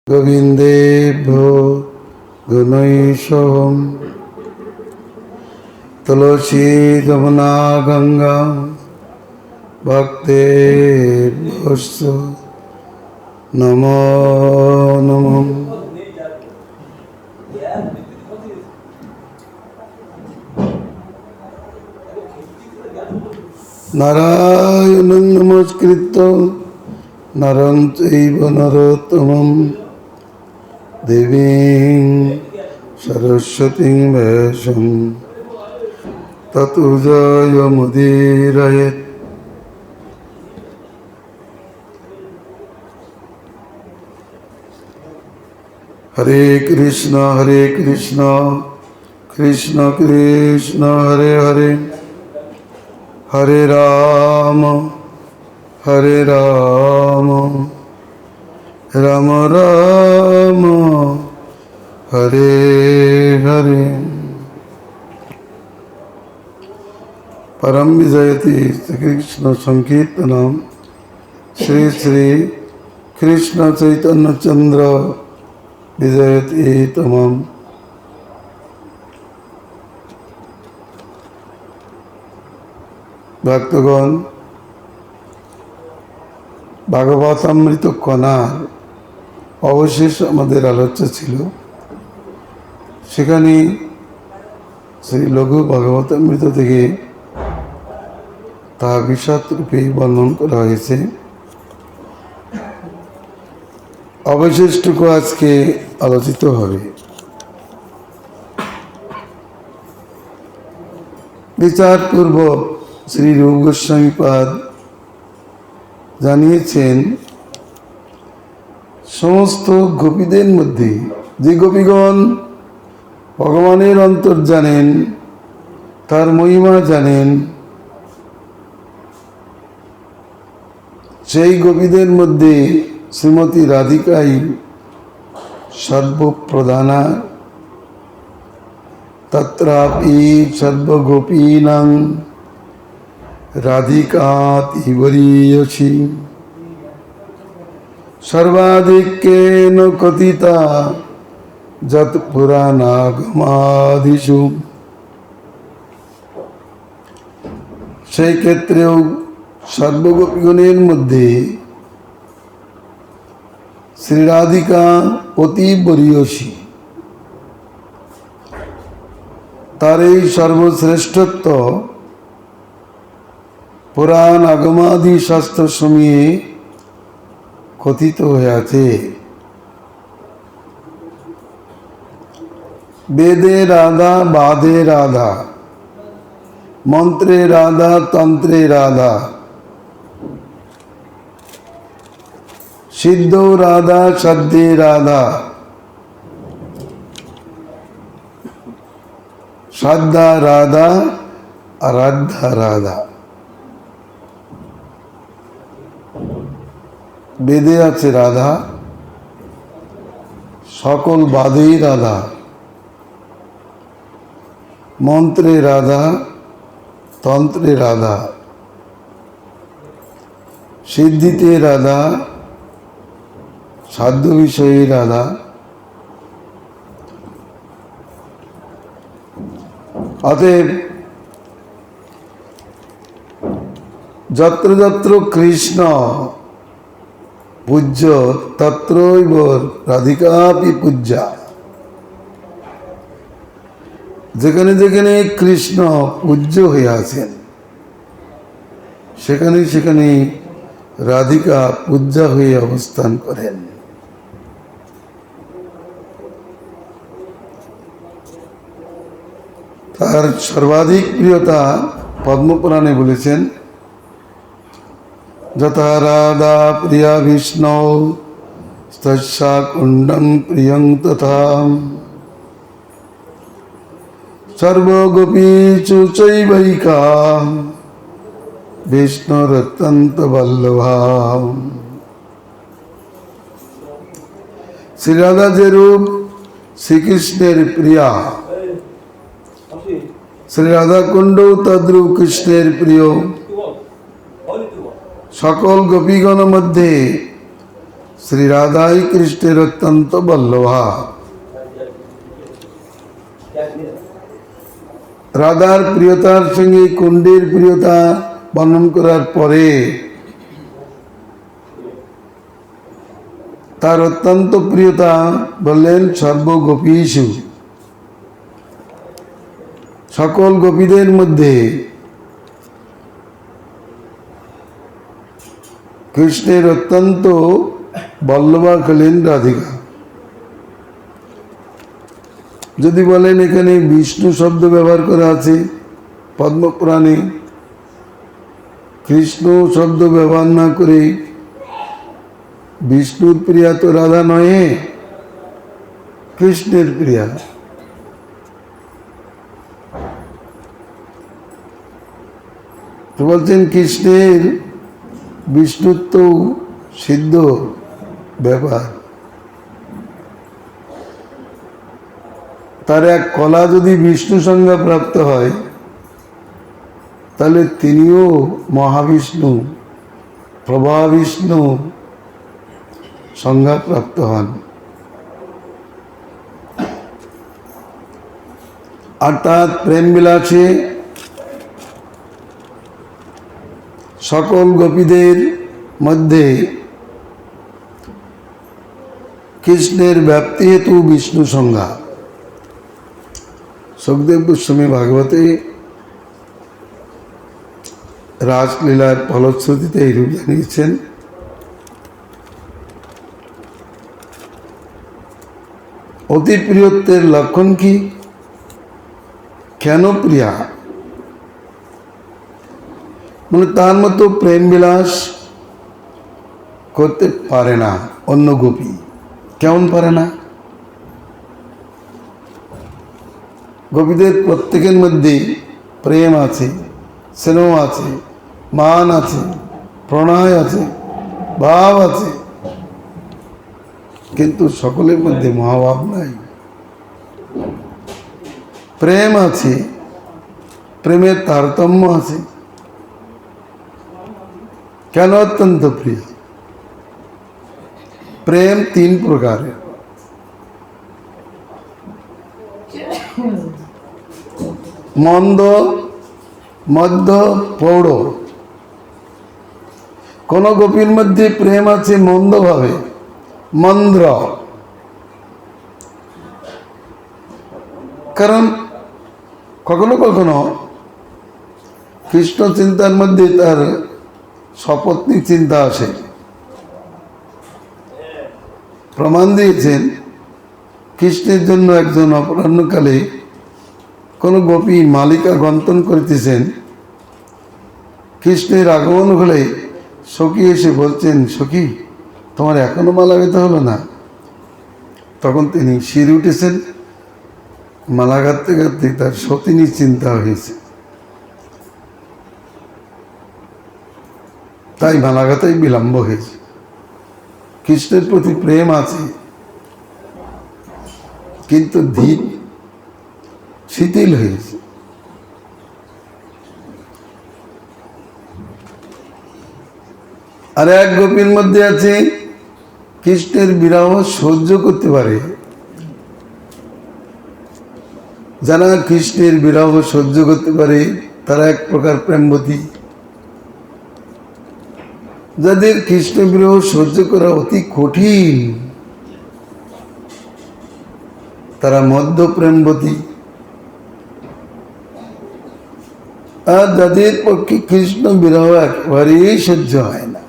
गोविन्देभ्यो गुणैषवम् तुलसी यमुना गंगा भक्तेभ्योऽस्तु नमो नमः। नारायणं नमस्कृत्य नरं चैव नरोत्तमं देवीं सरस्वतीं व्यासं ततो जयमुदीरयेत्। हरे कृष्ण कृष्ण कृष्ण हरे हरे, हरे राम राम राम हरे हरे। परम विजयति श्री कृष्ण संकीर्तनम श्री श्री कृष्ण चैतन्य चंद्र विजयति तमम। भक्तगण, भागवतामृत कणार অবশেষ আমাদের আলোচ্য ছিল। সেখানে শ্রী লঘু ভাগবতামৃত থেকে তা বিশদ রূপে বর্ণন করা হয়েছে। অবশিষ্টটুকু আজকে আলোচিত হবে। বিচারপূর্বক শ্রী রূপ গোস্বামীপাদ জানিয়েছেন, সমস্ত গোপীদের মধ্যে যে গোপীগণ ভগবানের অন্তর জানেন, তার মহিমা জানেন, সেই গোপীদের মধ্যে শ্রীমতী রাধিকাই সর্বপ্রধানা। তত্রাপি সর্বগোপীনাং রাধিকাতি বরীয়সী সর্বাধিক্যেন কথিতা যত পুরাণাগমাদিষু। সেই ক্ষেত্রেও সর্বগোপীগণের মধ্যে শ্রী রাধিকা অতি বরীয়সী। তার এই সর্বশ্রেষ্ঠত্ব পুরাণ আগমাদি শাস্ত্র সমূহে কথিত হয়ে আছে। বেদে রাধা, বাদে রাধা, মন্ত্রে রাধা, তন্ত্রে রাধা, সিদ্ধ রাধা, সাধ্যে রাধা, সাধ্যা রাধা, আরাধ্যা রাধা। বেদে আছে রাধা, সকল বাদেই রাধা, মন্ত্রে রাধা, তন্ত্রে রাধা, সিদ্ধিতে রাধা, সাধ্য বিষয়ে রাধা। অতএব যত্র যত্র কৃষ্ণ পূজ্য তত্রৈব রাধিকাপি পূজ্যা। যেখানে যেখানে কৃষ্ণ পূজ্য হয়ে আছেন, সেখানে সেখানে রাধিকা পূজ্যা হয়ে অবস্থান করেন। তার সর্বাধিক প্রিয়তা পদ্মপুরাণে বলেছেন, যথা রাধা প্রিয়া বিষ্ণু তস্যা কুণ্ডং প্রিয়ং তথা সর্বগোপীষু চৈবৈকা বিষ্ণুরত্যন্ত বল্লভা। শ্রী রাধা যে রূপ শ্রীকৃষ্ণের প্রিয়া, শ্রী রাধা কুণ্ড তদ্রূপ কৃষ্ণের প্রিয়। সকল গোপীগণ মধ্যে শ্রী রাধাই কৃষ্ণের অত্যন্ত বল্লভা। রাধার প্রিয়তার সঙ্গে কুণ্ডের প্রিয়তা বর্ণন করার পরে তার অত্যন্ত প্রিয়তা বললেন সর্বগোপীষু, সকল গোপীদের মধ্যে কৃষ্ণের অত্যন্ত বল্লভা হলেন রাধিকা। যদি বলেন এখানে বিষ্ণু শব্দ ব্যবহার করা আছে পদ্মপুরাণে, কৃষ্ণ শব্দ ব্যবহার না করে বিষ্ণুর প্রিয়া তো রাধা নয়, কৃষ্ণের প্রিয়া। তো বলছেন কৃষ্ণের বিষ্ণুত্ব সিদ্ধ ব্যাপার। তার এক কলা যদি বিষ্ণু সংজ্ঞা প্রাপ্ত হয় তাহলে তিনিও মহাবিষ্ণু, প্রভা বিষ্ণু সংজ্ঞা প্রাপ্ত হন। অর্থাৎ প্রেম বিলাসে সকল গোপীদের মধ্যে কৃষ্ণের ব্যাপ্তি হেতু বিষ্ণু সংজ্ঞা। সুখদেব গোস্বামী ভাগবতে রাসলীলার ফলশ্রুতিতে এইরূপ জানিয়েছেন, অতি প্রিয়ত্বের লক্ষণ কি? কেন প্রিয়া? মানে তার মতো প্রেম বিলাস করতে পারে না অন্য গোপী। কেমন পারে না? গোপীদের প্রত্যেকের মধ্যে প্রেম আছে, স্নেহ আছে, মান আছে, প্রণয় আছে, ভাব আছে, কিন্তু সকলের মধ্যে মহাভাব নাই। প্রেম আছে, প্রেমের তারতম্য আছে। কেন অত্যন্ত প্রিয়? প্রেম তিন প্রকারের। মন্দ, মধ্য, প্রৌঢ়। কোন গোপীর মধ্যে প্রেম আছে মন্দ ভাবে, মন্দ্র। কারণ কখনো কখনো কৃষ্ণ চিন্তার মধ্যে তার সপত্নী চিন্তা আসে। প্রমাণ দিয়েছেন কৃষ্ণের জন্য একজন অপরাহ্নকালে কোনো গোপী মালিকা গন্তন করিতেছেন। কৃষ্ণের আগমন হলে সখী এসে বলছেন, সখী তোমার এখনো মালা গাঁথা হলো না? তখন তিনি শির উঠেছেন। মালা গাঁথতে গাঁথতে তার সতিনী চিন্তা হয়েছে, তাই মালা গাঁথায় বিলম্ব হয়েছে। কৃষ্ণের প্রতি প্রেম আছে, কিন্তু ধীর শিথিল হয়েছে। আর এক গোপীর মধ্যে আছে কৃষ্ণের বিরহ সহ্য করতে পারে। যারা কৃষ্ণের বিরহ সহ্য করতে পারে তারা এক প্রকার প্রেমবতী। যাদের কৃষ্ণ বিরহ সহ্য করা অতি কঠিন তারা মধ্য প্রেমবতী। আর যাদের পক্ষে কৃষ্ণ বিরহ একেবারেই সহ্য হয় না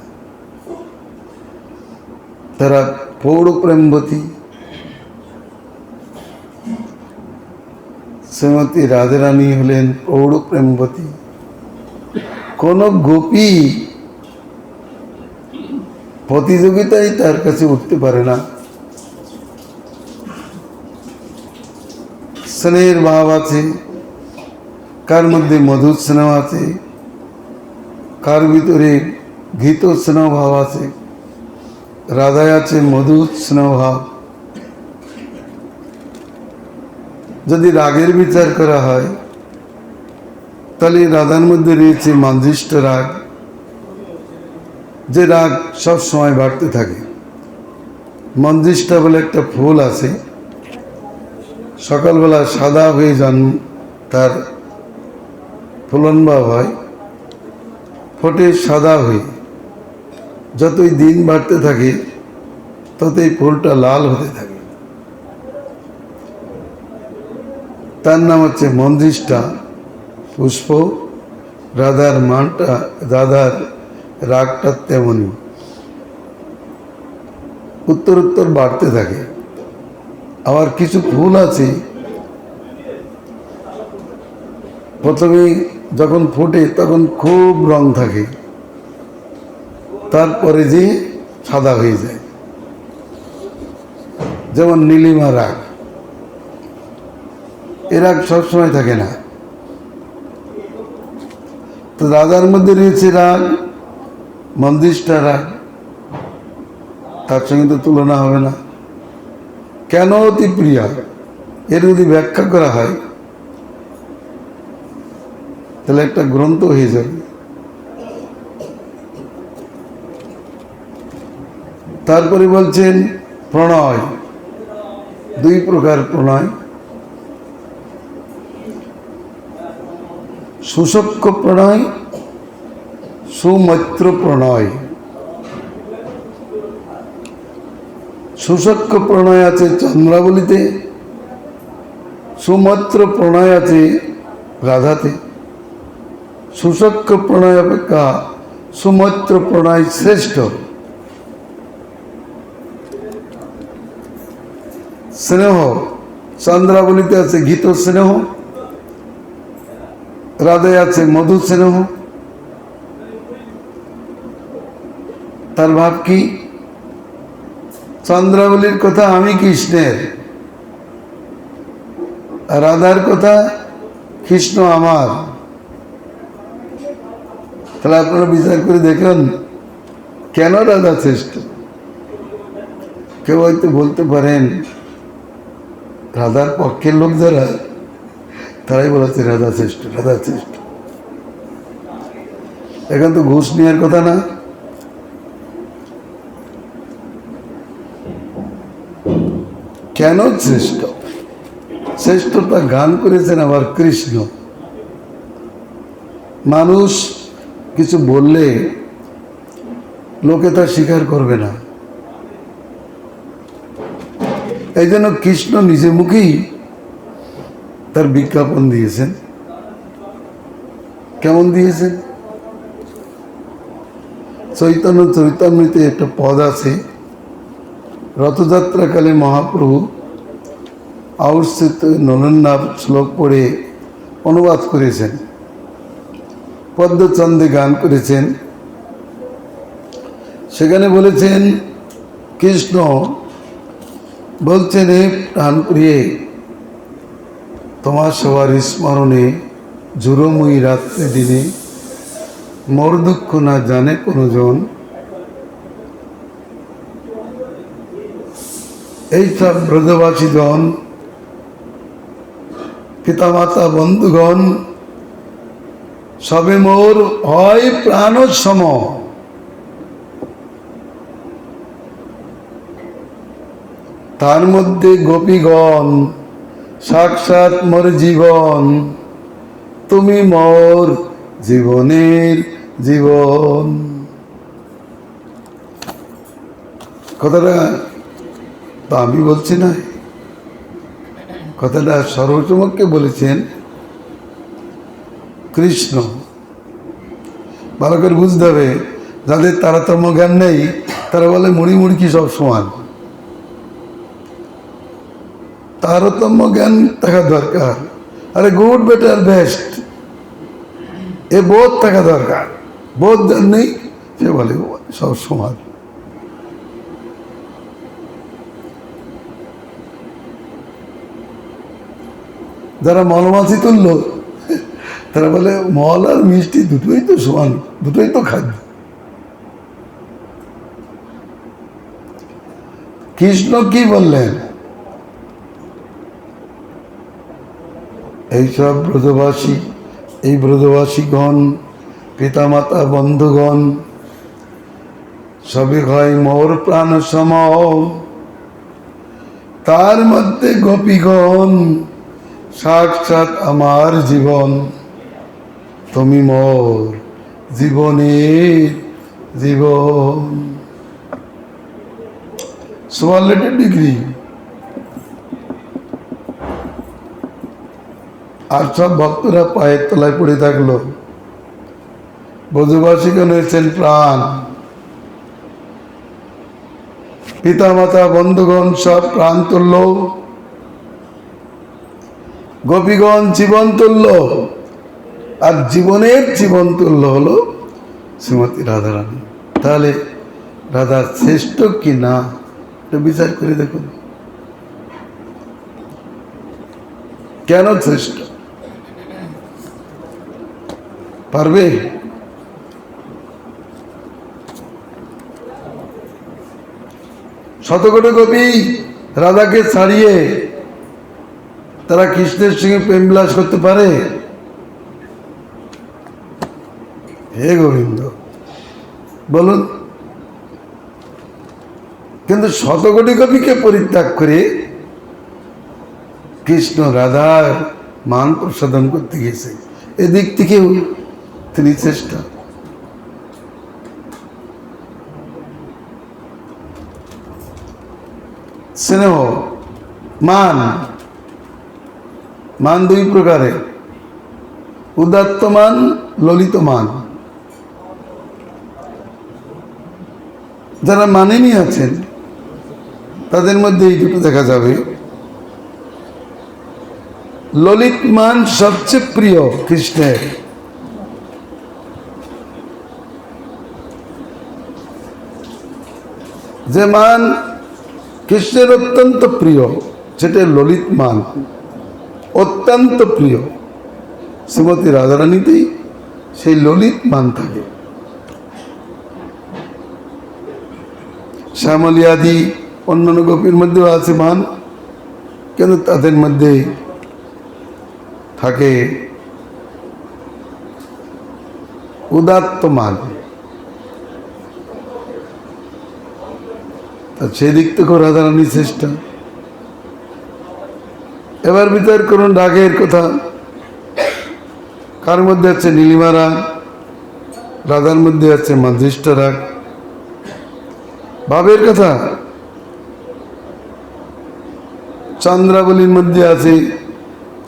তারা প্রৌঢ় প্রেমবতী। শ্রীমতী রাধারানী হলেন প্রৌঢ় প্রেমবতী। কোন গোপী প্রতিযোগিতায় তার কাছে উঠতে পারে না। স্নেহের ভাব আছে, কার মধ্যে মধুর স্নেহ আছে, কার ভিতরে ঘৃত স্নেহ ভাব আছে। রাধায় আছে মধুর স্নেহ ভাব। যদি রাগের বিচার করা হয় তাহলে রাধার মধ্যে রয়েছে মানজিষ্ট রাগ, যে রাগ সব সময় বাড়তে থাকে। মঞ্জিষ্ঠা বলে একটা ফুল আছে, সকালবেলা সাদা হয়ে তার ফলনভাব হয়, ফোটে সাদা হয়ে। যতই দিন বাড়তে থাকে ততই ফুলটা লাল হতে থাকে। তার নাম হচ্ছে মঞ্জিষ্ঠা পুষ্প। রাধার মানটা, রাধার রাগটা তেমনি উত্তর উত্তর বাড়তে থাকে। আবার কিছু ফুল আছে প্রথমে যখন ফোটে তখন খুব রং থাকে, তারপরে যে সাদা হয়ে যায়, যেমন নীলিমা রাগ। এ রাগ সবসময় থাকে না। তো রাজার মধ্যে রয়েছে রাগ, মঞ্জিষ্ঠা রাগ, তার সঙ্গে তো তুলনা হবে না। কেন অতি প্রিয়া, এর যদি ব্যাখ্যা করা হয় তাহলে একটা গ্রন্থ হয়ে যাবে। তারপরে বলছেন প্রণয়, দুই প্রকার প্রণয়, সুসক্ষ প্রণয়, সুমৈত্র প্রণয়। সুসক্ষ প্রণয় আছে চন্দ্রাবলীতে, সুমৈত্র প্রণয় আছে রাধাতে। সুসক্ষ প্রণয় অপেক্ষা সুমৈত্র প্রণয় শ্রেষ্ঠ। স্নেহ চন্দ্রাবলীতে আছে ঘৃত স্নেহ, রাধায় আছে মধু স্নেহ। তার ভাব কি? চন্দ্রাবলীর কথা আমি কৃষ্ণের, আর রাধার কথা কৃষ্ণ আমার। তাহলে আপনারা বিচার করে দেখুন কেন রাধা শ্রেষ্ঠ। কেউ হয়তো বলতে পারেন রাধার পক্ষের লোক যারা, তারাই বলেছে রাধা শ্রেষ্ঠ, রাধা শ্রেষ্ঠ। এখন তো ঘুষ নেওয়ার কথা না। কেন শ্রেষ্ঠ? শ্রেষ্ঠতা গান করেছেন আবার কৃষ্ণ। মানুষ কিছু বললে লোকে তা স্বীকার করবে না, এই জন্য কৃষ্ণ নিজে মুখেই তার বিজ্ঞাপন দিয়েছেন। কেমন দিয়েছেন? চৈতন্য চৈতন্যতে একটা পদ আছে, রথযাত্রাকালে মহাপ্রভু আউর্ষিত ননন্নাভ শ্লোক পড়ে অনুবাদ করেছেন, পদ্মচন্দে গান করেছেন। সেখানে বলেছেন কৃষ্ণ বলছেন, হে প্রাণপ্রিয়ে, তোমার সবার স্মরণে জুরময়ী রাত্রে দিনে মোর দুঃখ না জানে কোনো জন। এইসব ব্রজবাসীগণ, পিতামাতা বন্ধুগণ, সবে মোর হয় প্রাণ সম। তার মধ্যে গোপীগণ সাক্ষাৎ মোর জীবন, তুমি মোর জীবনের জীবন। কথাটা তো আমি বলছি না, কথাটা সর্বসমক্ষে বলেছেন কৃষ্ণ। ভালো করে বুঝতে হবে, যাদের তারতম্য জ্ঞান নেই তারা বলে মুড়ি মুড়কি সব সমান। তারতম্য জ্ঞান থাকা দরকার। আরে গুড বেটার বেস্ট, এ বোধ থাকা দরকার। বোধ যার নেই সে বলে সব সমান। যারা মলমাছি তুললো তারা বলে মল আর মিষ্টি দুটোই তো সমান, দুটোই তো খাদ্য। কৃষ্ণ কি বললেন? এইসব ব্রজবাসী, এই ব্রজবাসীগণ, পিতামাতা বন্ধুগণ, সবে হয় মোর প্রাণ সম। তার মধ্যে গোপীগণ সাক্ষাৎ আমার জীবন, তুমি মোর জীবনের জীবন। Superlative degree. আর সব ভক্তরা পায়ের তলায় পড়ে থাকলো। ব্রজবাসীগণ হয়েছেন প্রাণ, পিতা মাতা বন্ধুগণ সব প্রাণ তুল্য, গোপীগণ জীবন তুল্য, আর জীবনের জীবন তুল্য হলো শ্রীমতী রাধারানী। তাহলে রাধা শ্রেষ্ঠ কি না এটা বিচার করে দেখুন। কেন শ্রেষ্ঠ পারবে? শতকোটি গোপী রাধাকে ছাড়িয়ে তারা কৃষ্ণের সঙ্গে প্রেম বিলাস করতে পারে? হে গোবিন্দ বলুন। কিন্তু শতকোটি গোপীকে পরিত্যাগ করে কৃষ্ণ রাধার মান প্রসাদন করতে গেছে, এদিক থেকেও তিনি চেষ্টা। স্নেহ মান, মান দুই প্রকারের, উদাত্ত মান, ললিত মান। যারা মানেনি আছেন তাদের মধ্যে এই দুটো দেখা যাবে। ললিত মান সবচেয়ে প্রিয় কৃষ্ণের, যে মান কৃষ্ণের অত্যন্ত প্রিয় সেটা ললিত মান, অত্যন্ত প্রিয়। শ্রীমতী রাধারানীতেই সেই ললিত মান থাকে। শ্যামলী আদি অন্যান্য গোপীর মধ্যেও আছে মান, কিন্তু তাদের মধ্যে থাকে উদাত্ত মান। সেদিক থেকেও রাধারানী চেষ্টা। এবার বিচার করুন রাগের কথা। কার মধ্যে আছে নীলিমা রাগ, রাধার মধ্যে আছে মাধৃষ্ট রাগ। ভাবের কথা চন্দ্রাবলীর মধ্যে আছে,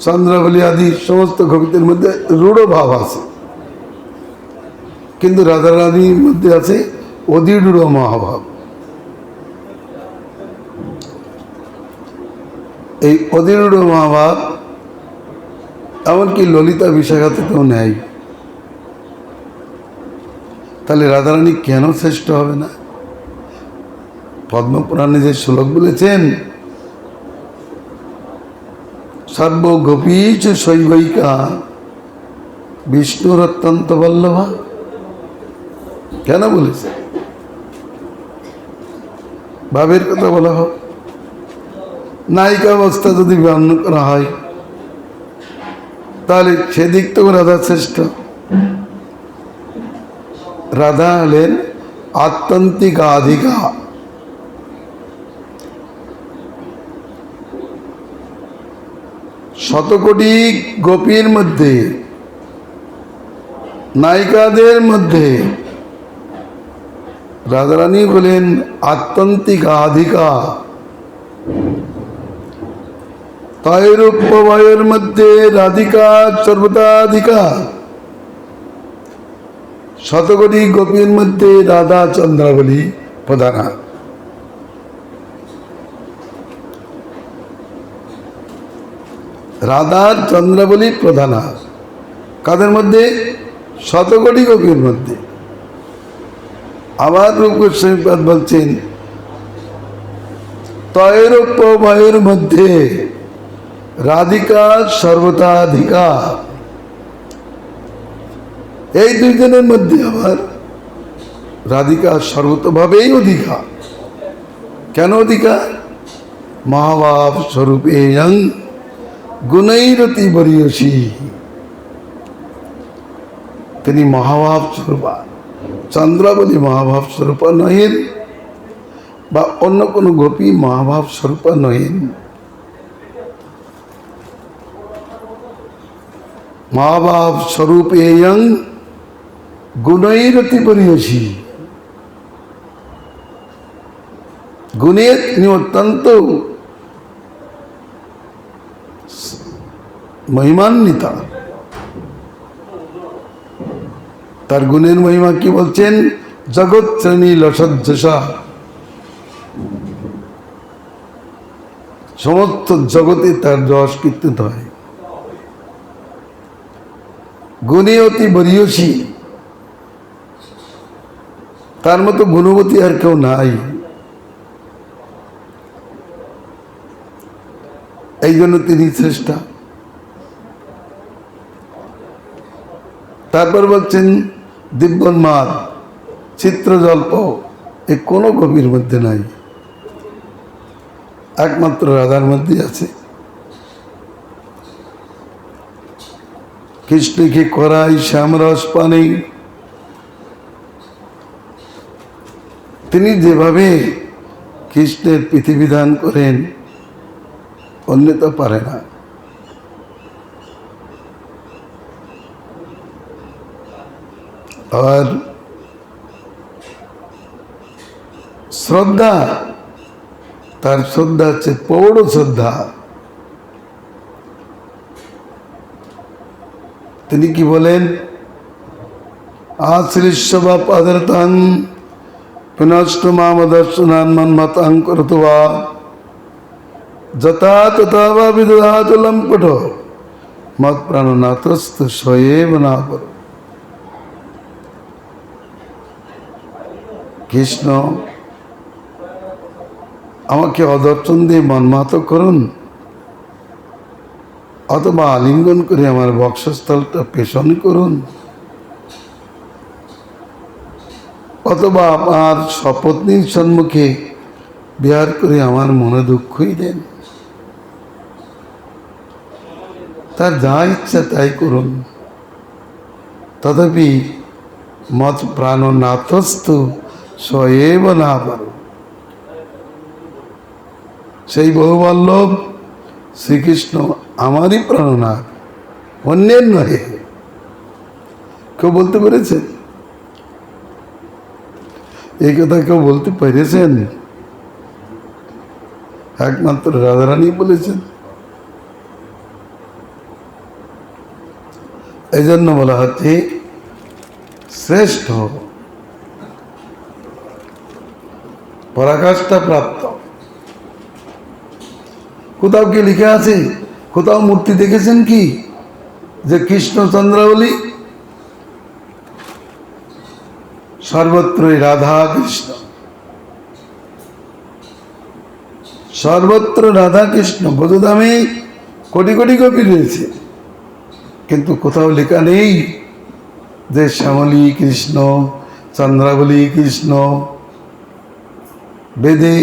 চন্দ্রাবলী আদি সমস্ত কবিদের মধ্যে রূঢ় ভাব আছে, কিন্তু রাধারানীর মধ্যে আছে অধিরূঢ় মহাভাব। এই অধিরূঢ় মহাভাব এমনকি ললিতা বিশাখা থেকেও নেয়। তাহলে রাধারানী কেন শ্রেষ্ঠ হবে না? পদ্মপুরাণে যে শ্লোক বলেছেন, সর্ব গোপীচ শৈবৈকা বিষ্ণুর অত্যন্ত বল্লভা, কেন বলেছে? ভাবের কথা বলা হোক, নায়িকা অবস্থা যদি বর্ণনা করা হয় তাহলে সেদিক থেকে রাধা শ্রেষ্ঠ। রাধা হলেন আত্যন্তিকা আধিকা। শতকোটি গোপীর মধ্যে, নায়িকাদের মধ্যে রাধারানী বলেন আত্যন্তিকা আধিকা। তৈরূপ্যবয়ের মধ্যে রাধিকা সর্বদাধিকা। শতকোটি গোপীর মধ্যে রাধা চন্দ্রাবলী প্রধানা। রাধার চন্দ্রাবলী প্রধানা কাদের মধ্যে? শতকোটি গোপীর মধ্যে। আবার রূপ গোস্বামীপাদ বলছেন তৈরূপ্যবয়ের মধ্যে রাধিকা সর্বদাধিকা। এই দুইজনের মধ্যে আবার রাধিকা সর্বতভাবেই অধিকা। কেন অধিকা? মহাভাব স্বরূপে গুণৈরতি বরিয়সী। তিনি মহাভাব স্বরূপা। চন্দ্রাবলী মহাভাব স্বরূপা নহেন, বা অন্য কোনো গোপী মহাভাব স্বরূপা নহেন। মহাভাব স্বরূপ এয়ং গুণৈরতি পরিয়সী। গুণে তিনি অত্যন্ত মহিমান্বিতা। তার গুণের মহিমা কি বলছেন? জগৎ শ্রেণী লসজ্জসা, সমস্ত জগতে তার যশ কীর্তিত হয়। গুণে অতি বরিয়সী, তার মতো গুণবতী আর কেউ নাই। এই জন্য তিনি শ্রেষ্ঠা। তারপর বলছেন দিব্যন্মাদ, চিত্রজল্প, এ কোনো কবির মধ্যে নাই, একমাত্র রাধার মধ্যে আছে। কৃষ্ণকে করাই শ্যামরস পানে, তিনি যেভাবে কৃষ্ণের পৃথিবীধান করেন অন্য তো পারে না। আর শ্রদ্ধা, তার শ্রদ্ধা হচ্ছে পৌড় শ্রদ্ধা। তিনি কি বলেন? আশ্লিষ্যবা পাদরতাং পুনষ্ট মামদর্শনান মন্মতাং করতবা যথা তথা বা বিদধাত লম্পট মত প্রাণনাথস্থ স্বয়েব না কর। কৃষ্ণ আমাকে অদর্শন দিয়ে মনমাত করুন, অথবা আলিঙ্গন করে আমার বক্ষস্থলটা পেষণ করুন, অথবা আমার সপত্নীর সম্মুখে বিহার করে আমার মনে দুঃখই দেন। তার যা ইচ্ছা তাই করুন, তথাপি মত প্রাণনাথস্থ স্বয়েব না পারো। সেই বহুবল্লভ শ্রীকৃষ্ণ আমারই প্রাণনাথ, অন্যের নহে। কেউ বলতে পেরেছেন? এই কথা কেউ বলতে পেরেছেন? একমাত্র রাধারানী বলেছেন। এই জন্য বলা হচ্ছে শ্রেষ্ঠ, পরাকাষ্ঠা প্রাপ্ত। কোথাও কি লিখে আছে, কোথাও মূর্তি দেখেছেন কি যে কৃষ্ণ চন্দ্রাবলী? সর্বত্রই রাধা কৃষ্ণ, সর্বত্র রাধা কৃষ্ণ। বোধধামে কোটি কোটি গোপী রয়েছে, কিন্তু কোথাও লেখা নেই যে শ্যামলী কৃষ্ণ, চন্দ্রাবলী কৃষ্ণ। বেদে,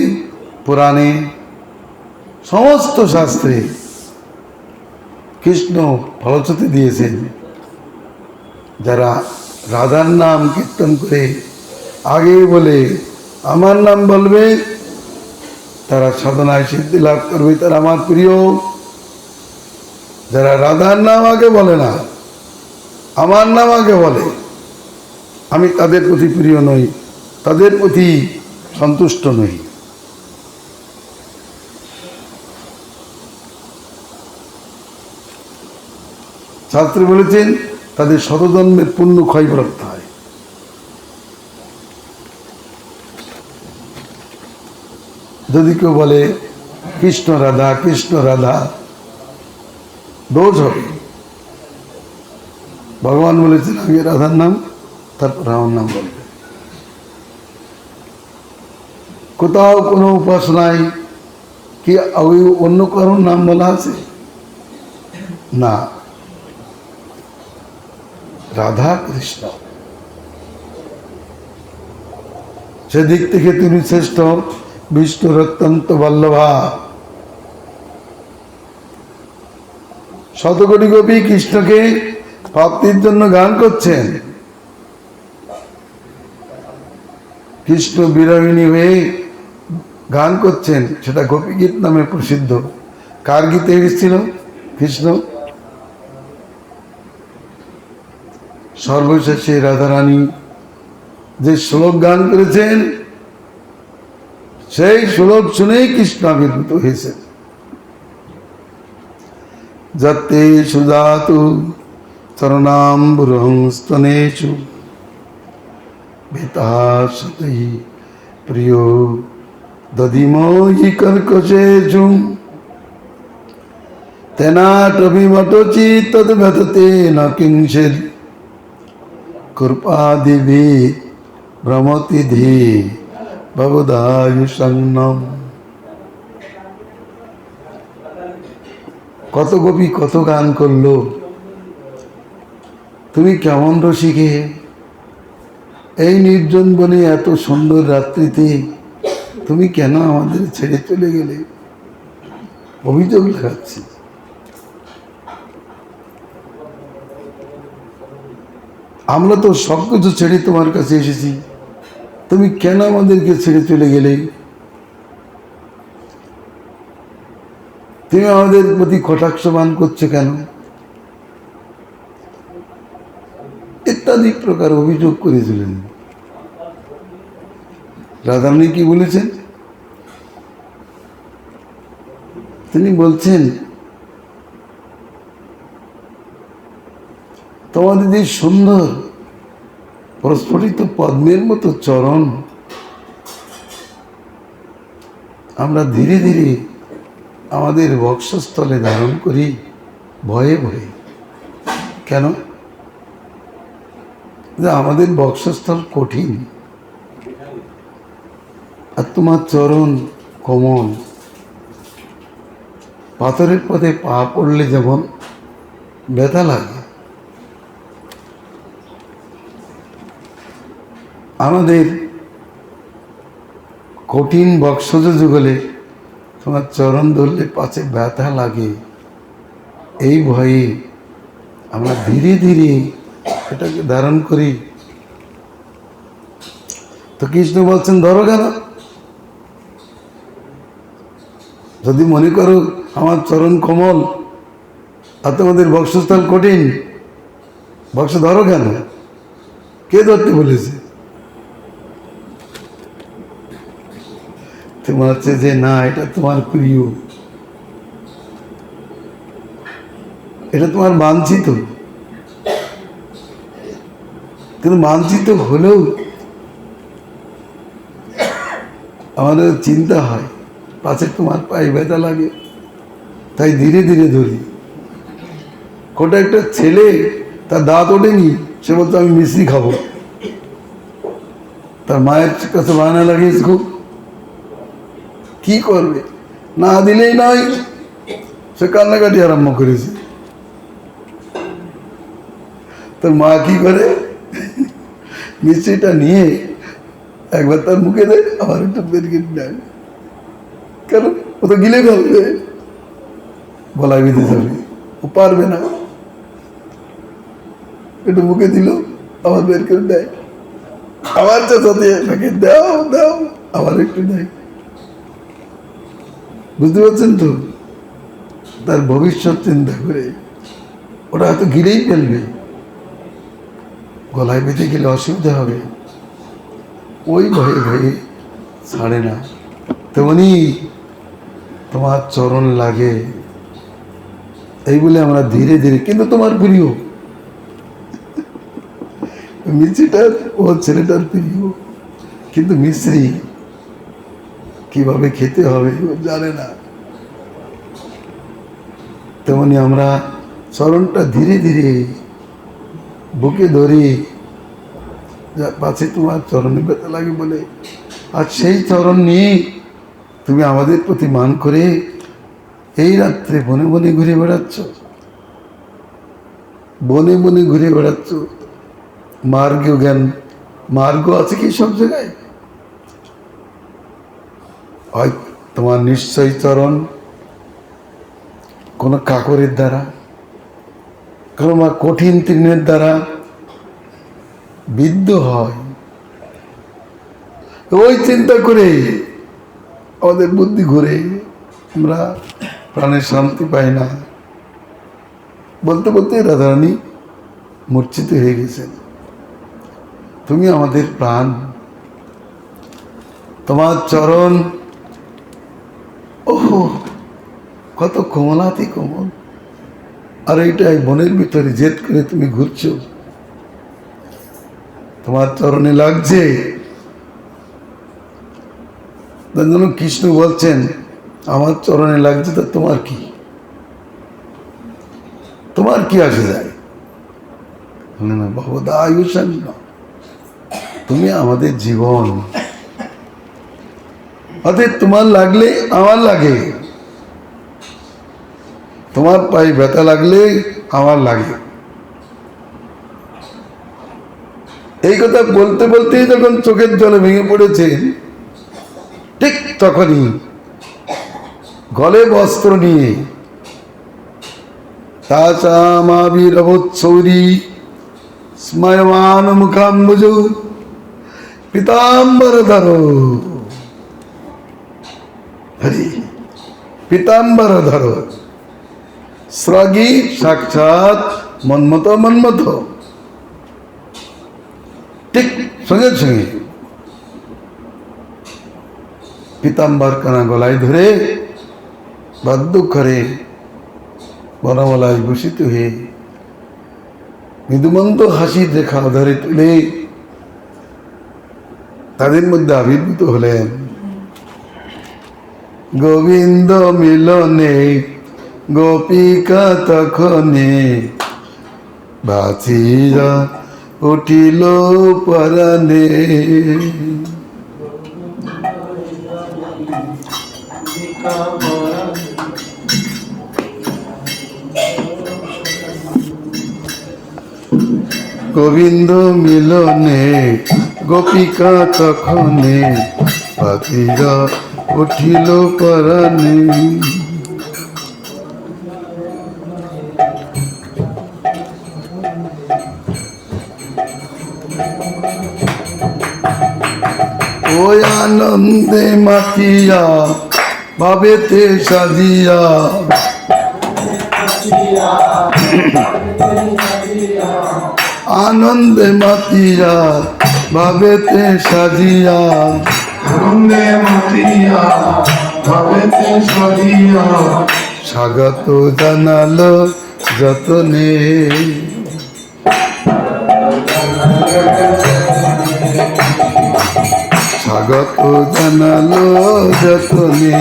পুরাণে, সমস্ত শাস্ত্রে কৃষ্ণ ফলশ্রুতি দিয়েছেন। যারা রাধার নাম কীর্তন করে আগে বলে আমার নাম বলবে, তারা সাধনায় সিদ্ধি লাভ করবে, তারা আমার প্রিয়। যারা রাধার নাম আগে বলে না, আমার নাম আগে বলে, আমি তাদের প্রতি প্রিয় নই, তাদের প্রতি সন্তুষ্ট নই। শাস্ত্রে বলেছেন তাদের শতজন্মের পুণ্য ক্ষয়প্রাপ্ত হয়। যদি কেউ বলে কৃষ্ণ রাধা কৃষ্ণ রাধা, দোষ হবে। ভগবান বলেছেন আগে রাধার নাম, তারপর আমার নাম বলবে। কোথাও কোনো উপাসনায় কি ওই অন্য কারোর নাম বলা আছে? না, রাধা কৃষ্ণ। সেদিক থেকে তিনি শ্রেষ্ঠ, বিষ্ণুর অত্যন্ত বল্লভা। শতকোটি গোপী কৃষ্ণকে প্রাপ্তির জন্য গান করছেন। কৃষ্ণ বিরহিণী হয়ে গান করছেন, সেটা গোপীগীত নামে প্রসিদ্ধ। কার গীতে এসেছিল? কৃষ্ণ। সর্বশেষে রাধারানী যে শ্লোক গান করেছেন, সেই শ্লোক শুনেই কৃষ্ণ আবির্ভূত হয়েছেন। যাতে সুজাতু চরণাম্বুরংস্তনেষু ভিতাসতৈ প্রিয় দধিময়ি কর্কশেষু তেনাটভিমটোচি তদ্ব্যথতে ন কিঞ্চিৎ কৃপাদিভি ভ্রমতি ধী ভবদায়ুষণ্যম। কত গোপী কত গান করলো, তুমি কেমন রসিকে, এই নির্জন বনে এত সুন্দর রাত্রিতে তুমি কেন আমাদের ছেড়ে চলে গেলে? অভিযোগ লাগাচ্ছি। আমরা তো সব কিছু ছেড়ে তোমার কাছে এসেছি, তুমি কেন আমাদেরকে ছেড়ে চলে গেলে? তুমি আমাদের প্রতি কটাক্ষমান করছো কেন? ইত্যাদি প্রকার অভিযোগ করেছিলেন। রাধারানী কি বলেছেন? তিনি বলছেন, তোমাদের যে সুন্দর প্রস্ফুটিত পদ্মের মতো চরণ, আমরা ধীরে ধীরে আমাদের বক্ষস্থলে ধারণ করি ভয়ে ভয়ে। কেন? যে আমাদের বক্ষস্থল কঠিন, আর তোমার চরণ কোমল। পাথরের পথে পা পড়লে যেমন ব্যথা লাগে, আমাদের কঠিন বক্ষজ যুগলে তোমার চরণ ধরলে পাছে ব্যথা লাগে। এই ভয়ে আমরা ধীরে ধীরে এটাকে ধারণ করি। তো কৃষ্ণ বলছেন, ধরো কেন? যদি মনে করো আমার চরণ কোমল আর তোমাদের বক্ষস্থল কঠিন, বক্ষ ধরো কেন? কে ধরতে বলেছে? তোমার হচ্ছে যে না, এটা তোমার প্রিয়, এটা তোমার বাঞ্ছিত। কিন্তু বাঞ্ছিত হলেও আমাদের চিন্তা হয় পাছে তোমার পায়ে ব্যথা লাগে, তাই ধীরে ধীরে ধরি। কোটা একটা ছেলে, তার দাঁত ওঠেনি, সে বলতো আমি মিষ্টি খাবো, তার মায়ের কাছে বায়না লাগিয়েছে খুব। কি করবে? না দিলেই নয়, সে কান্নাকাটি আরম্ভ করেছে। তোর মা কি করে? মিষ্টিটা নিয়ে একবার তার মুখে দেয়, আবার একটু বের করে দেয়। কেন? ও তো গিলে ফেলবে, গলায় বেঁধে যাবে, ও পারবে না। একটু মুখে দিল, আবার বের করে দেয়, আবার চাচা দিয়ে তাকে দাও দাও, আবার একটু দেয়। বুঝতে পারছেন তো? তার ভবিষ্যৎ চিন্তা করে ওরা হয়তো গিলেই ফেলবে, গলায় বেঁধে গেলে অসুবিধা হবে, ওই ভয়ে ভয়ে ছাড়ে না। তেমনি তোমার চরণ লাগে, এই বলে আমরা ধীরে ধীরে, কিন্তু তোমার প্রিয় মিষ্টিটার, ও ছেলেটার প্রিয়, কিন্তু মিশ্রি কিভাবে খেতে হবে ও জানে না। তেমনি আমরা চরণটা ধীরে ধীরে বুকে ধরি, পাছে তোমার চরণে ব্যথা লাগে বলে। আর সেই চরণ নিয়ে তুমি আমাদের প্রতি মান করে এই রাত্রে বনে বনে ঘুরে বেড়াচ্ছ, বনে বনে ঘুরে বেড়াচ্ছ। মার্গ জ্ঞান, মার্গ আছে কি সব জায়গায়? হয় তোমার নিশ্চয় চরণ কোনো কাকরের দ্বারা, কোনো কঠিন তৃণের দ্বারা বিদ্ধ হয়, ওই চিন্তা করে আমাদের বুদ্ধি ঘুরে, আমরা প্রাণের শান্তি পাই না। বলতে বলতে রাধারানী মূর্ছিত হয়ে গেছেন। তুমি আমাদের প্রাণ, তোমার চরণ ওহো কত কোমলাতি কোমল, আর এইটাই বনের ভিতরে জেদ করে তুমি ঘুরছো, তোমার চরণে লাগছে। তার জন্য কৃষ্ণ বলছেন আমার চরণে লাগছে, তা তোমার কি, তোমার কি আসে যায়? না ভগবদা আয়ুষান, তুমি আমাদের জীবন, অতএব তোমার লাগলে আমার লাগে, তোমার পায়ে ব্যথা লাগলে আমার লাগে। এই কথা বলতে বলতেই যখন চোখের জলে ভেঙে পড়েছেন, ঠিক তখনই গলে বস্ত্র নিয়ে তাচামাবিরবৎসৌরি স্ময়মান মুখাম্বুজ পিতাম্বর ধরো, হরি পিতাম্বর ধরো, স্রগী সাক্ষাৎ মন্মথ মন্মথ। ঠিক সঙ্গে সঙ্গে পিতাম্বর কানা গলায় ধরে বাধ্য করে বনমালায় ভূষিত হয়ে মৃদুমন্দ হাসির রেখা ধরে তুলে তাদের মধ্যে আবির্ভূত হলেন। গোবিন্দ মিলনে গোপিকা তখনে বাঁচিয়া উঠিল পরাণে। গোবিন্দ মিলনে গোপিকা তখনে বাঁচিয়া উঠিল পরাণে। ওই আনন্দে মাতিয়া ভাবেতে সাজিয়া, আনন্দে মাতিয়া ভাবেতে সাজিয়া, আনন্দে মাতিয়া ভাবেতে সাজিয়া, স্বাগত জানালো যতনে, স্বাগত জানালো যতনে।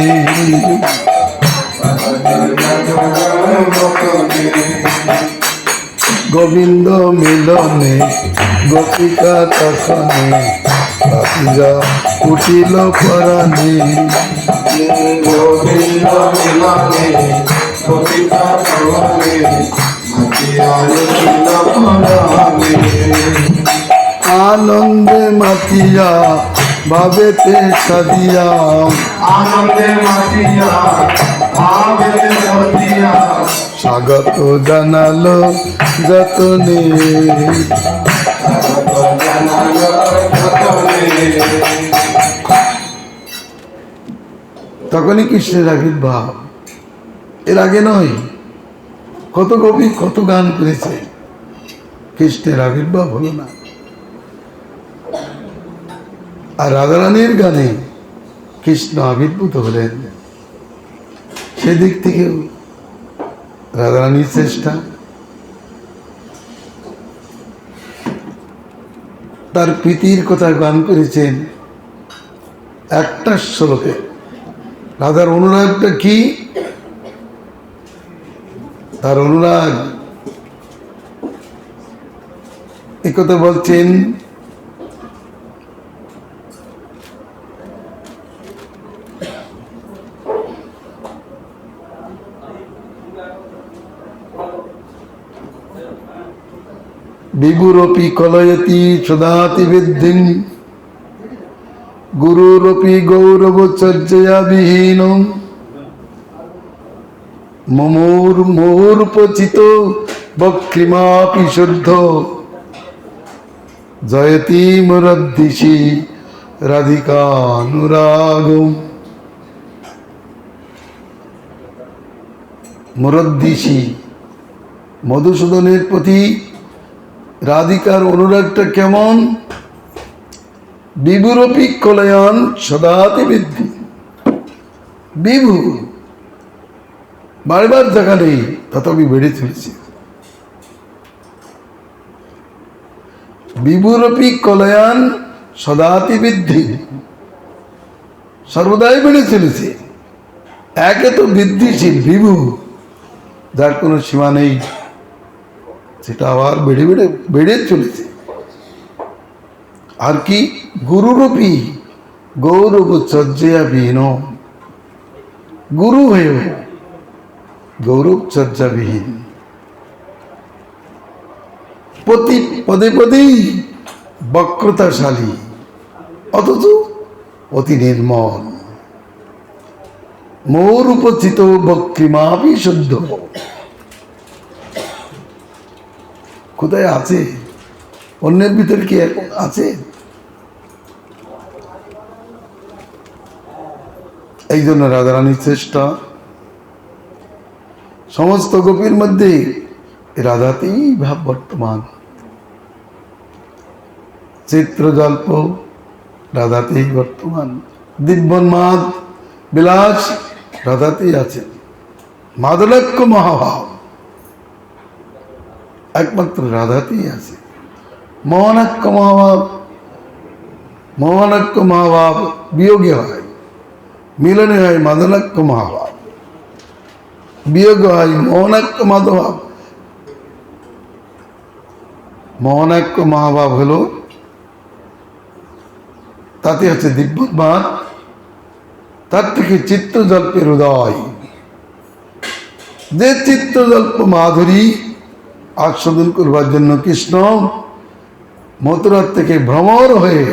গোবিন্দ মিলনে গোপিকা তখনে বাপিরা উঠিল পরাণে। গোবিন্দ মিলনে গোপিকা তখনে বাঁচিয়া উঠিল পরাণে। আনন্দে মাতিয়া ভাবেতে সাজিয়া, আনন্দে মাতিয়া ভাবেতে সাজিয়া, স্বাগত জানালো যতনে। তখনই কৃষ্ণের আবির্ভাব, এর আগে নয়। কত কবি কত গান করেছে, কৃষ্ণের আবির্ভাব হলো না। আর রাধারানীর গানে কৃষ্ণ আবির্ভূত হলেন, সেদিক থেকেও রাধারানীর চেষ্টা। তার প্রীতির কথা গান করেছেন একটা শ্লোকে। রাধার অনুরাগটা কি? তার অনুরাগ একথা বলছেন, বিভুরপি কলয়তি সদাতি বৃদ্ধিং গুরুরপি গৌরবচর্যয়া বিহীন মুমূর্মুর্পচিত বক্রিমাপি শুদ্ধ জয়তি মুরদ্দিশি রাধিকানুরাগম। মুরদ্দিশি। মধুসূদনের প্রতি রাধিকার অনুরাগটা কেমন? বিভুরপি কলয়ান সদাতি বৃদ্ধি। বিভু বারবার দেখা নেই, তথাপি বেড়ে চলেছে। বিভুরপি কলয়ান সদাতি বৃদ্ধি, সর্বদাই বেড়ে চলেছে। একে তো বৃদ্ধিশীল বিভু, যার কোনো সীমা নেই, সেটা আবার বেড়ে বেড়ে বেড়ে চলেছে। আর কি? গুরুরূপী গৌরব চর্যাবিহীন, গুরু হয়েও গৌরব চর্যাবিহীন, প্রতি পদে পদেই বক্রতাশালী, অথচ অতি নির্মল। মোর উপস্থিত বক্রিমাপি শুদ্ধ। কোথায় আছে? অন্যের ভিতর কি এখন আছে? এই জন্য রাধারানীর চেষ্টা, সমস্ত গোপীর মধ্যে রাধাতেই ভাব বর্তমান। চিত্রজল্প রাধাতেই বর্তমান, দিব্যন্মাদ বিলাস রাধাতেই আছেন। মাদলাক্ষ মহাভাব একমাত্র রাধাতেই আছে। মোহনাক্ষ মহাভাব, মোহনাক্ষ মহাভাব বিয়োগে হয়, মিলনে হয় মাদলাক্ষ মহাভাব, বিয়োগ হয় মোহনাক্ষ মাধভাব। মোহনাক্ষ মহাভাব হলো, তাতে হচ্ছে দিব্যন্মাদ, তার থেকে চিত্তজল্পের উদয়। যে চিত্তজল্প মাধুরী আস্বাদন করবার জন্য কৃষ্ণ মথুরার থেকে ভ্রমর হয়ে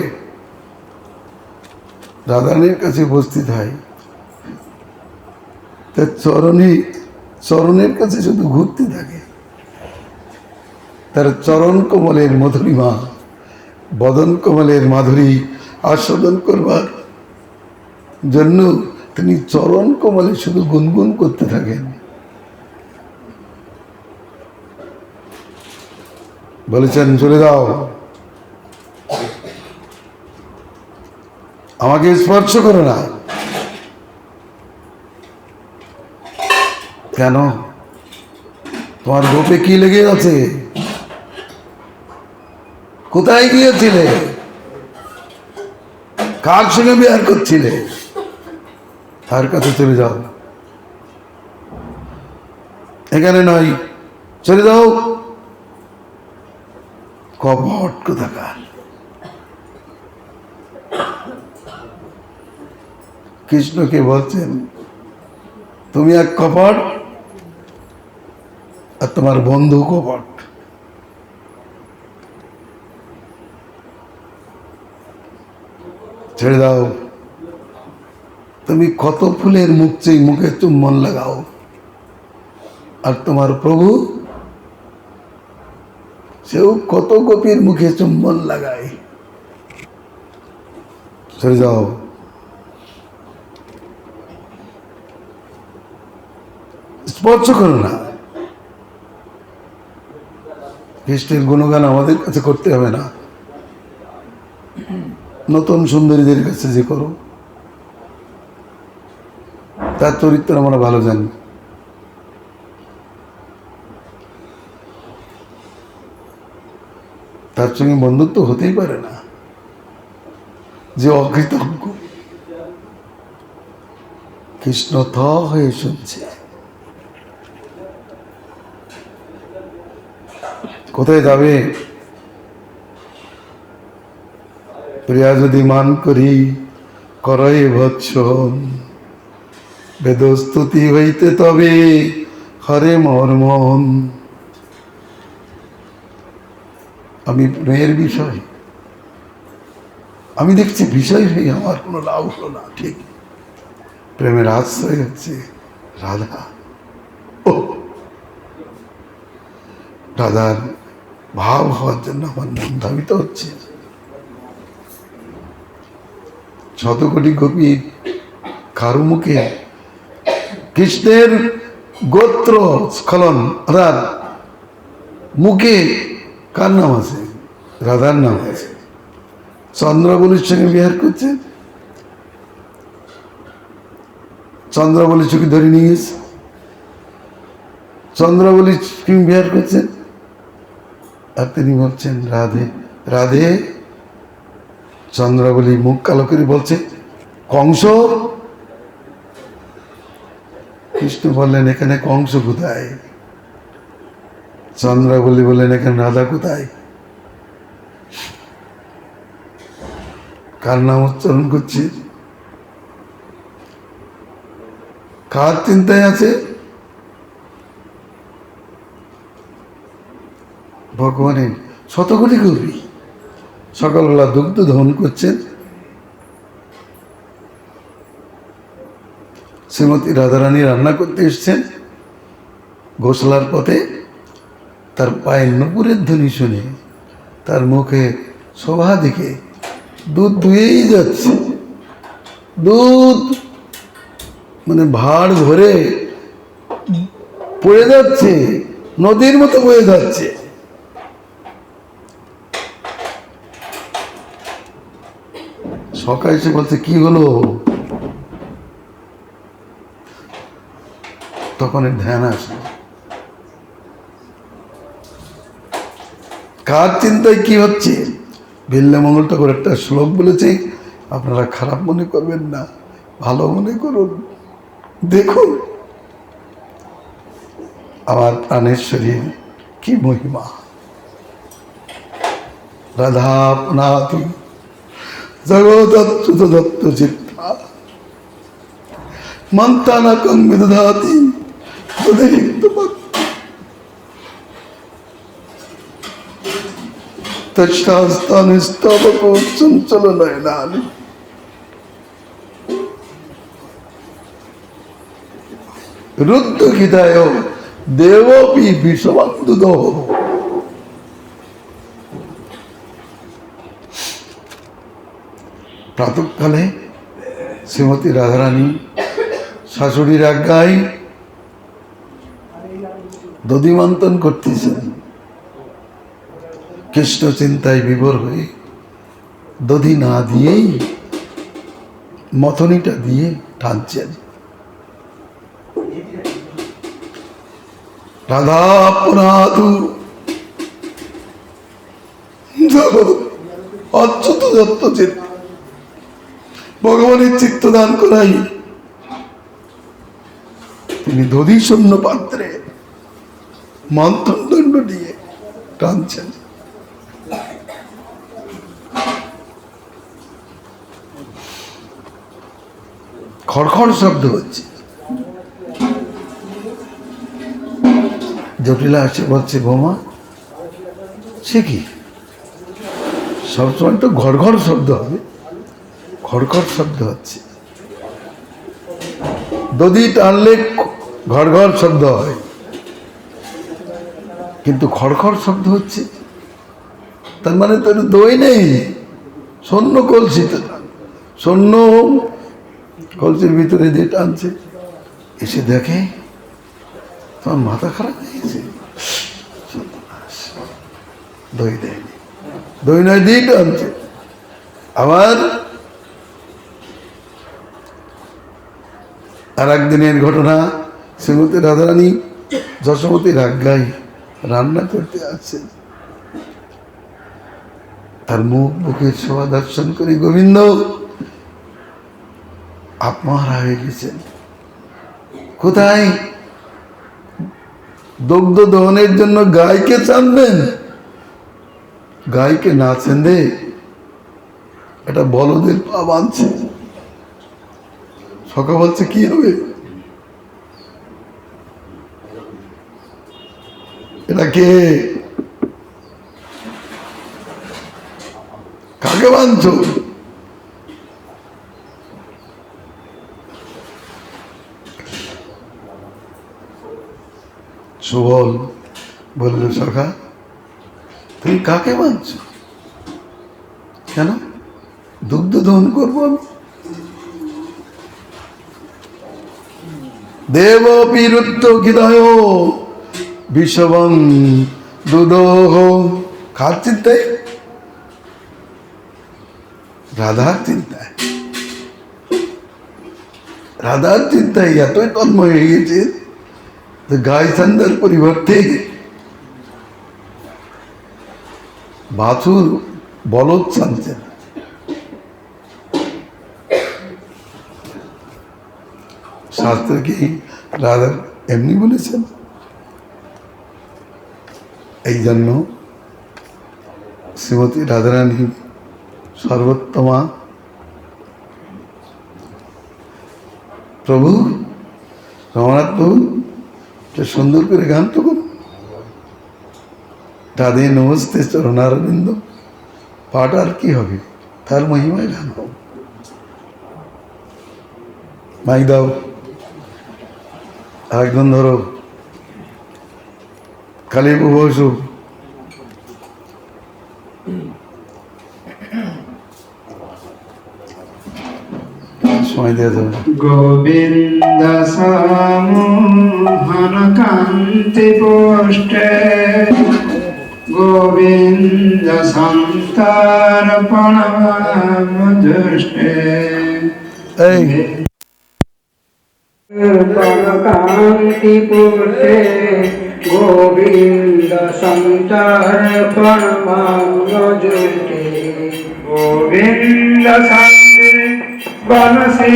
রাধারানীর কাছে উপস্থিত হয়, তার চরণের কাছে শুধু ঘুরতে থাকে। তার চরণ কমলের মধুরিমা, বদন কমলের মাধুরী আস্বাদন করবার জন্য তিনি চরণ কমলে শুধু গুনগুন করতে থাকেন। বলেছেন, চলে যাও, আমাকে স্পর্শ করো না। কেন? তোমার গোপে কি লেগে আছে? কোথায় গিয়েছিলে? কার সঙ্গে বিহার করছিলে? তার কাছে চলে যাও, এখানে নয়, চলে যাও। কপট কোথাকার! কৃষ্ণকে বলছেন, তুমি এক কপট আর তোমার বন্ধু কপট। ছেড়ে দাও। তুমি কত ফুলের মুখ চেয়ে মুখে চুম্বন লাগাও, আর তোমার প্রভু সেও কত গোপীর মুখে চুম্বন লাগায়। ছেড়ে যাও। স্পর্শ করো না। কৃষ্ণের গুণগান আমাদের কাছে করতে হবে না, নতুন সুন্দরীদের কাছে যে করো, তার চরিত্র আমরা ভালো জানি। তার সঙ্গে বন্ধুত্ব হতেই পারে না। যে অকৃতজ্ঞ, কৃষ্ণ থ হয়ে শুনছে। কোথায় যাবে? প্রিয়া যদি মান করি করয়ে ভৎসন, বেদস্তুতি হইতে তবে হরে মোর মন। আমি প্রেমের বিষয়, আমি দেখছি বিষয় হয়ে আমার কোনো লাভ হলো না। ঠিক, প্রেমের আশ্রয় হচ্ছে রাধা। ও রাধার ভাব হওয়ার জন্য আমার মন ধাবিত হচ্ছে। শত কোটি গোপী কারো মুখে কৃষ্ণের গোত্র স্খলন, অর্থাৎ মুখে কার নাম আছে? রাধার নাম আছে। চন্দ্রাবলীর সঙ্গে বিহার করছেন, চন্দ্রাবলী চোখে ধরে নিয়ে গেছে, চন্দ্রাবলী সঙ্গে বিহার করছেন, আর তিনি বলছেন রাধে রাধে। চন্দ্রাবলী মুখ কালো করে বলছে কংস। কৃষ্ণ বললেন এখানে কংস কোথায়? চন্দ্রাবলী বললেন এখানে রাধা কোথায়? কার নাম উচ্চারণ করছি? কার চিন্তায় আছে? ভগবানের। শতকোটি কবি সকালবেলা দুগ্ধ দহন করছেন, শ্রীমতী রাধারানী রান্না করতে এসছেন, গোসলার পথে তার পায়ের নুপুরের ধ্বনি শুনে তার মুখে শোভা দেখে দুধ দুয়েই যাচ্ছে, দুধ মানে ভাঁড় ভরে পড়ে যাচ্ছে, নদীর মতো বয়ে যাচ্ছে। সকাল এসে বলছে কি হলো? তখন ধ্যান আসে, কার চিন্তায় কি হচ্ছে? বিল্লামঙ্গল ঠাকুর একটা শ্লোক বলেছে, আপনারা খারাপ মনে করবেন না, ভালো মনে করুন। দেখুন আমার প্রাণেশ্বরীর কি মহিমা। রাধা পুনাতি জগদচ্যুত দত্ত চিত্তা মন্তানাকং বিদধাতি তদেরিক্ত তৎসাস্তানি স্তবক চঞ্চল নয়নানি রুদ্র গীতায় দেবপি বিষবন্ধুদ। প্রাতঃকালে শ্রীমতী রাধারানী শাশুড়ির আজ্ঞায় দধি মন্থন করতেছেন। কৃষ্ণ চিন্তায় বিভোর হয়ে দধি না দিয়েই মথনিটা দিয়ে টানছেন। রাধা পুনাতু অচ্যুত দত্ত চিত্ত, ভগবানের চিত্ত দান করাই তিনি দধি শূন্য পাত্রে মন্থন দণ্ড দিয়ে টানছেন। খড়খড় শব্দ হচ্ছে। জটিলা এসে বলছে বোমা সে কি? সবসময় তো ঘর ঘর শব্দ হবে, খড়খড় শব্দ হচ্ছে। দধি টানলে ঘর ঘর শব্দ হয়, কিন্তু খড়খড় শব্দ হচ্ছে, তার মানে তোর দই নেই, শূন্য কলসিতে, শূন্য কলসির ভিতরে দিয়ে টানছে। এসে দেখে তোমার মাথা খারাপ হয়ে গেছে, দই দেয়নি, দই নয় দিয়ে টানছে। আবার আর একদিনের ঘটনা, শ্রীমতী রাধারানী যশোমতীর আজ্ঞায় রান্না করতে আসছেন। তার মুখ বুকের শোভা দর্শন করে গোবিন্দ আত্মহারা হয়ে গেছেন। কোথায়? দুগ্ধ দহনের জন্য গাইকে চাঁদবেন, গাইকে না চেঁদে এটা বলদের পা বাঁধছে। সকা বলছে কি হবে? এটা কে? কাকে বাঁধছ? সুবল বলল সখা তুমি কাকে বাঁধছ? কেন? দুগ্ধ দহন করবো আমি। দেব পিরুত্ত হৃদয় বিষবং দুদোহ। কার চিন্তায়? রাধার চিন্তায়। রাধার চিন্তায় এতই তন্ময় হয়ে গেছে যে গায়ে ছান্দার পরিবর্তে বাছুর বলদ চানছেন। শাস্ত্রে কি রাধা এমনি বলেছেন? এই জন্য শ্রীমতী রাধারানী সর্বোত্তমা। প্রভু রমনাথ প্রভু সুন্দর করে গান তো করুন। রাধে নমস্তে চরণারবিন্দ পাঠ আর কি হবে, তার মহিমায় গান হোক। মাইক দাও, একজন ধরো, কালী বসু। সময় দেওয়া যাবে। গোবিন্দ সমোহন কান্তি পোষ্টে গোবিন্দ সন্তার্পণ দুষ্টে। এই কান্তি পোষ্টে গোবিন্দ সন্তার্পণ দুষ্টে। গোবিন্দ সন্তে বনসে